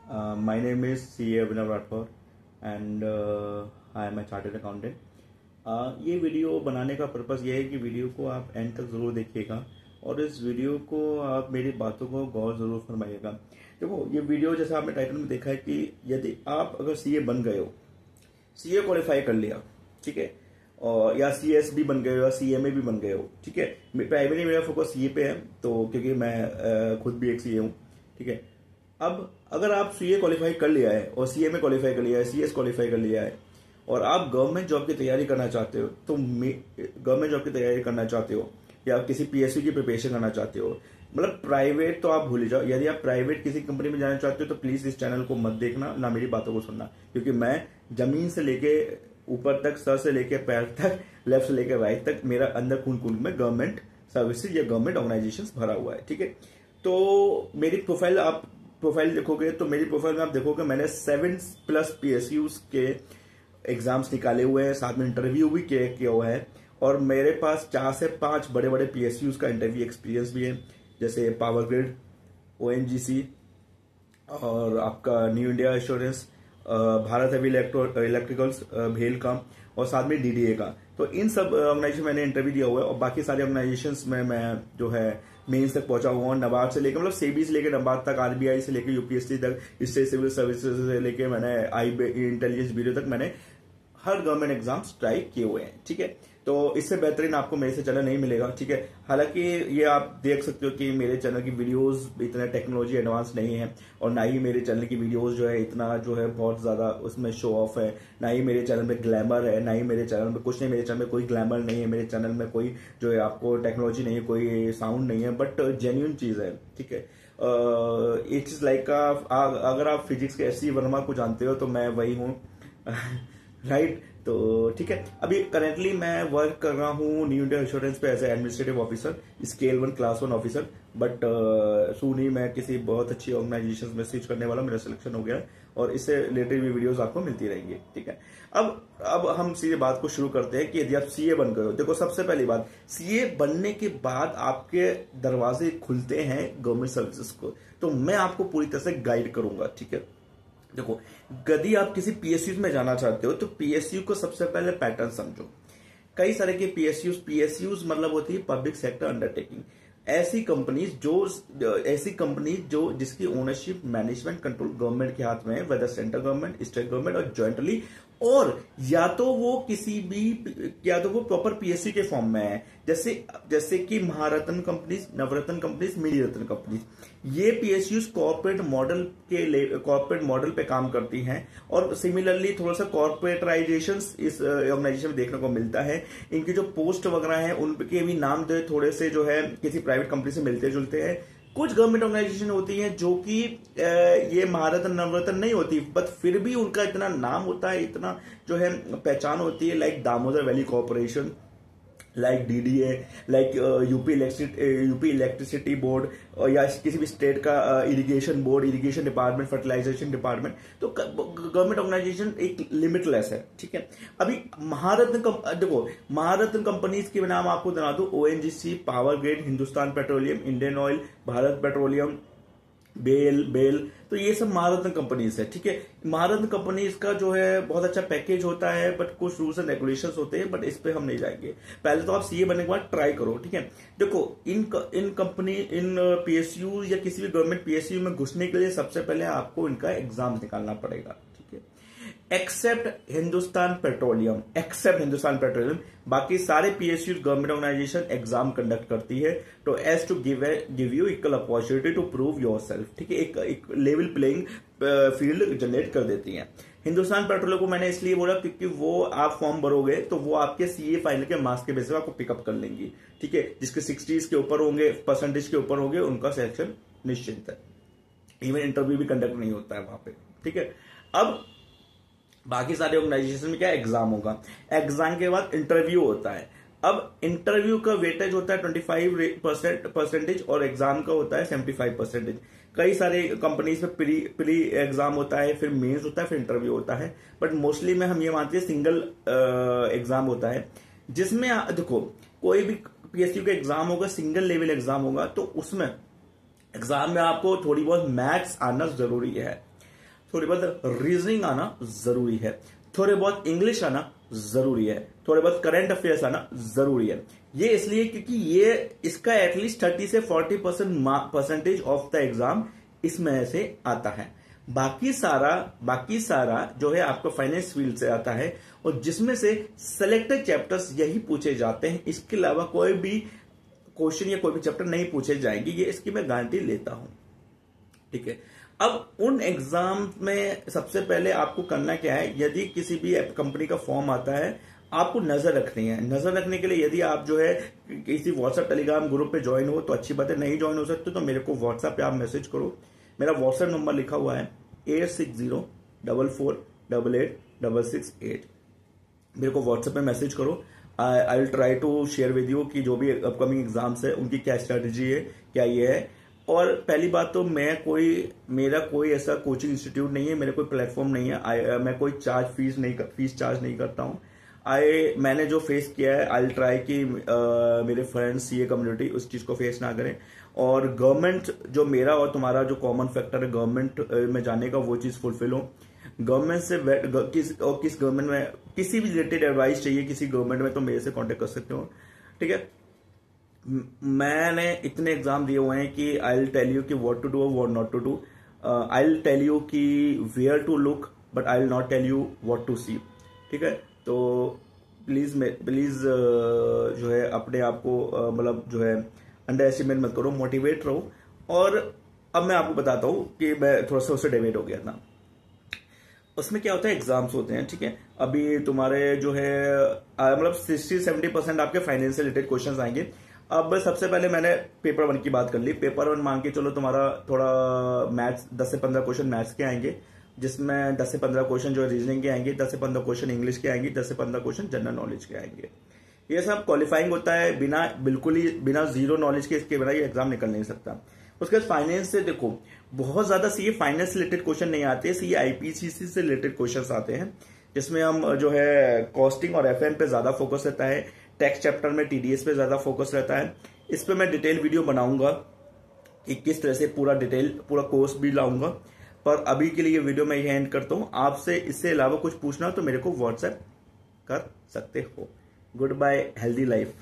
My name is CA Abhinav Rathore and I am a chartered accountant. ये video बनाने का purpose ये है कि वीडियो को आप एंड तक ज़रूर देखिएगा और इस वीडियो को आप मेरी बातों को गौर ज़रूर फरमाइएगा। देखो, ये वीडियो जैसे आपने टाइटल में देखा है कि यदि आप अगर सीए बन गए हो, सीए क्वालिफाई कर लिया, ठीक है, और या सीएस भी बन गए हो या सीएमए भी बन गए हो, ठीक है। प्राइमरी मेरा फोकस सीए पे है, तो क्योंकि मैं खुद भी एक सीए हूँ, ठीक है। अब अगर आप सीए क्वालिफाई कर लिया है और सीएमए क्वालिफाई कर लिया है, सीएस क्वालिफाई कर लिया है और आप गवर्नमेंट जॉब की तैयारी करना चाहते हो, तो गवर्नमेंट जॉब की तैयारी करना चाहते हो या किसी पीएसयू की प्रिपरेशन करना चाहते हो, मतलब प्राइवेट तो आप भूल जाओ। यदि आप प्राइवेट किसी कंपनी में जाना चाहते हो तो प्लीज इस चैनल को मत देखना, ना मेरी बातों को सुनना, क्योंकि मैं जमीन से लेके ऊपर तक, सर से लेके पैर तक, लेफ्ट से लेके राइट तक, मेरा अंदर खून खून में गवर्नमेंट सर्विसेज या गवर्नमेंट ऑर्गेनाइजेशंस भरा हुआ है, ठीक है। तो मेरी प्रोफाइल, आप प्रोफाइल देखोगे तो मेरी प्रोफाइल में आप देखोगे मैंने 7+ पीएसयूज के एग्जाम्स निकाले हुए हैं, साथ में इंटरव्यू भी किया हुआ है और मेरे पास 4 से 5 बड़े बड़े पीएसयूज का इंटरव्यू एक्सपीरियंस भी है, जैसे पावर ग्रिड, ओएनजीसी और आपका New India Assurance, Bharat Heavy Electricals, भेलकॉम और साथ में डीडीए का। तो इन सब ऑर्गेनाइजेशन मैंने इंटरव्यू दिया हुआ है और बाकी सारे ऑर्गेनाइजेशंस में मैं जो है मेंस तक पहुंचा हुआ हूँ, नबार्ड से लेकर, मतलब सेबी से लेकर नबार्ड तक, आरबीआई से लेकर यूपीएससी तक, स्टेट सिविल सर्विसेज से लेकर मैंने इंटेलिजेंस ब्यूरो तक मैंने हर गवर्नमेंट एग्जाम्स ट्राई किए हुए हैं, ठीक है। तो इससे बेहतरीन आपको मेरे से चैनल नहीं मिलेगा, ठीक है। हालांकि ये आप देख सकते हो कि मेरे चैनल की वीडियोस इतना टेक्नोलॉजी एडवांस नहीं है और ना ही मेरे चैनल की वीडियोस जो है इतना जो है बहुत ज्यादा उसमें शो ऑफ है, ना ही मेरे चैनल में ग्लैमर है, ना ही मेरे चैनल में कुछ नहीं, मेरे चैनल में कोई ग्लैमर नहीं है, मेरे चैनल में कोई जो है आपको टेक्नोलॉजी नहीं है, कोई साउंड नहीं है, बट जेन्युइन चीज है, ठीक है। इट इज लाइक अगर आप फिजिक्स के एस सी वर्मा को जानते हो तो मैं वही हूँ राइट। तो ठीक है, अभी करेंटली मैं वर्क कर रहा हूँ न्यू इंडिया इंश्योरेंस पे as administrative officer, scale 1 class 1 officer, but soon ही मैं किसी बहुत अच्छी ऑर्गेनाइजेशन में स्विच करने वाला, मेरा सिलेक्शन हो गया है और इससे रिलेटेड भी वीडियोस आपको मिलती रहेंगी, ठीक है। अब हम सीधे बात को शुरू करते हैं कि यदि आप सीए बन गए हो, देखो सबसे पहली बात, सीए बनने के बाद आपके दरवाजे खुलते हैं गवर्नमेंट सर्विसेज को, तो मैं आपको पूरी तरह से गाइड करूंगा, ठीक है। देखो, यदि आप किसी पीएसयू में जाना चाहते हो तो पीएसयू को सबसे पहले पैटर्न समझो। कई सारे के पीएसयूज मतलब होती है पब्लिक सेक्टर अंडरटेकिंग, ऐसी कंपनीज जो जिसकी ओनरशिप, मैनेजमेंट, कंट्रोल गवर्नमेंट के हाथ में है, whether central government, state government और ज्वाइंटली, और या तो वो प्रॉपर पीएसयू के फॉर्म में है, जैसे कि महारत्न कंपनीज, नवरत्न कंपनीज, मिनी रत्न कंपनीज। ये पीएसयूज कॉर्पोरेट मॉडल पे काम करती हैं और सिमिलरली थोड़ा सा कॉर्पोरेटराइजेशन इस ऑर्गेनाइजेशन में देखने को मिलता है। इनकी जो पोस्ट वगैरह हैं उनके भी नाम जो थोड़े से जो है किसी प्राइवेट कंपनी से मिलते जुलते हैं। कुछ गवर्नमेंट ऑर्गेनाइजेशन होती हैं जो कि ये महारत्न नवरत्न नहीं होती, बट फिर भी उनका इतना नाम होता है, इतना जो है पहचान होती है, like Damodar valley corporation, like DDA, like UP electricity board, या किसी भी स्टेट का irrigation board, irrigation department, fertilisation department. तो गवर्नमेंट ऑर्गेनाइजेशन एक लिमिटलेस है, ठीक है। अभी देखो महारत्न कंपनीज के नाम आपको बता दूं, ONGC, power grid, Hindustan petroleum, Indian oil, Bharat petroleum, BEL, तो ये सब महारत्न कंपनीज है, ठीक है। महारत्न कंपनीज का जो है बहुत अच्छा पैकेज होता है, बट कुछ रूल्स एंड रेगुलेशंस होते हैं, बट इस पे हम नहीं जाएंगे। पहले तो आप सीए बनने के बाद ट्राई करो, ठीक है। देखो, इन पीएसयू या किसी भी गवर्नमेंट पीएसयू में घुसने के लिए सबसे पहले आपको इनका एग्जाम निकालना पड़ेगा, ठीक है। एक्सेप्ट हिंदुस्तान पेट्रोलियम, बाकी सारे PSU government organisation exam conduct करती है, तो as to give you equal opportunity to prove yourself, ठीक है। एक लेवल प्लेइंग फील्ड जनरेट कर देती है। हिंदुस्तान पेट्रोलियम को मैंने इसलिए बोला क्योंकि वो आप फॉर्म भरोगे तो वो आपके सीए फाइनल के मार्क्स के बेसिस पे आपको पिकअप कर लेंगी, ठीक है। जिसके 60s के ऊपर होंगे, परसेंटेज के ऊपर होंगे, उनका सिलेक्शन निश्चित है, इवन इंटरव्यू भी कंडक्ट नहीं होता है वहां पे, ठीक है। अब बाकी सारे ऑर्गेनाइजेशन में क्या एग्जाम होगा, एग्जाम के बाद इंटरव्यू होता है। अब इंटरव्यू का वेटेज होता है 25% और एग्जाम का होता है 75%। कई सारे कंपनीज में प्री एग्जाम होता है, फिर मेंस होता है, फिर इंटरव्यू होता है, बट मोस्टली में हम ये मानते हैं सिंगल एग्जाम होता है, जिसमें देखो कोई भी पीएसयू का एग्जाम होगा, सिंगल लेवल एग्जाम होगा, तो उसमें एग्जाम में आपको थोड़ी बहुत मैथ्स आना जरूरी है। थोड़ी बहुत रीजनिंग आना जरूरी है, थोड़े बहुत इंग्लिश आना जरूरी है, थोड़े बहुत करंट अफेयर्स आना जरूरी है। ये इसलिए क्योंकि ये इसका एटलीस्ट 30 से 40% ऑफ द एग्जाम इसमें से आता है। बाकी सारा जो है आपका फाइनेंस फील्ड से आता है, और जिसमें से सिलेक्टेड चैप्टर्स यही पूछे जाते हैं। इसके अलावा कोई भी क्वेश्चन या कोई भी चैप्टर नहीं पूछे जाएंगे, ये इसकी मैं गारंटी लेता हूं। ठीक है, अब उन एग्जाम में सबसे पहले आपको करना क्या है, यदि किसी भी कंपनी का फॉर्म आता है आपको नजर रखनी है। नजर रखने के लिए यदि आप जो है किसी व्हाट्सएप टेलीग्राम ग्रुप पे ज्वाइन हो तो अच्छी बात है, नहीं ज्वाइन हो सकते तो मेरे को व्हाट्सएप पे आप मैसेज करो। मेरा व्हाट्सएप नंबर लिखा हुआ है 8604488668। मेरे को व्हाट्सएप पे मैसेज करो। I will try to share with you कि जो भी अपकमिंग एग्जाम्स है उनकी क्या स्ट्रेटेजी है, क्या ये है। और पहली बात तो मेरा कोई ऐसा कोचिंग इंस्टीट्यूट नहीं है, मेरा कोई प्लेटफॉर्म नहीं है। मैं कोई फीस चार्ज नहीं करता हूँ। मैंने जो फेस किया है आई विल ट्राई कि मेरे फ्रेंड्स ये कम्युनिटी उस चीज को फेस ना करें। और गवर्नमेंट जो मेरा और तुम्हारा जो कॉमन फैक्टर है गवर्नमेंट में जाने का, वो चीज फुलफिल हो। गवर्नमेंट से किस गवर्नमेंट में किसी भी रिलेटेड एडवाइस चाहिए किसी गवर्नमेंट में तो मेरे से कांटेक्ट कर सकते हो। ठीक है, मैंने इतने एग्जाम दिए हुए हैं कि आई विल टेल यू कि व्हाट टू डू और what not to do. I will tell you कि where to look, but I will not tell you what to see. ठीक है, तो प्लीज जो है अपने आप को मतलब जो है अंडर एस्टिमेट मत करो, मोटिवेट रहो। और अब मैं आपको बताता हूं कि मैं थोड़ा सा उससे डिवेट हो गया था। उसमें क्या होता है, एग्जाम्स होते हैं। ठीक है, अभी तुम्हारे जो है मतलब 60-70% आपके फाइनेंस से रिलेटेड क्वेश्चन आएंगे। अब सबसे पहले मैंने पेपर 1 की बात कर ली। पेपर 1 मान के चलो तुम्हारा थोड़ा मैथ्स 10 से 15 क्वेश्चन मैथ्स के आएंगे, जिसमें 10 से 15 क्वेश्चन जो है रीजनिंग के आएंगे, 10 से 15 क्वेश्चन इंग्लिश के आएंगे, 10 से 15 क्वेश्चन जनरल नॉलेज के आएंगे। ये सब क्वालिफाइंग होता है, बिना जीरो नॉलेज के इसके बिना ये एग्जाम निकल नहीं सकता। उसके बाद फाइनेंस से देखो, बहुत ज्यादा सीए फाइनेंस से रिलेटेड क्वेश्चन नहीं आते, सीए आईपीसीसी से रिलेटेड क्वेश्चन आते हैं, जिसमें हम जो है कॉस्टिंग और एफएम पे ज्यादा फोकस रहता है। टैक्स चैप्टर में टीडीएस पे ज्यादा फोकस रहता है। इस पे मैं डिटेल वीडियो बनाऊंगा कि किस तरह से पूरा कोर्स भी लाऊंगा। पर अभी के लिए ये वीडियो मैं यही एंड करता हूं। आपसे इससे अलावा कुछ पूछना हो तो मेरे को व्हाट्सएप कर सकते हो। Good bye, healthy life.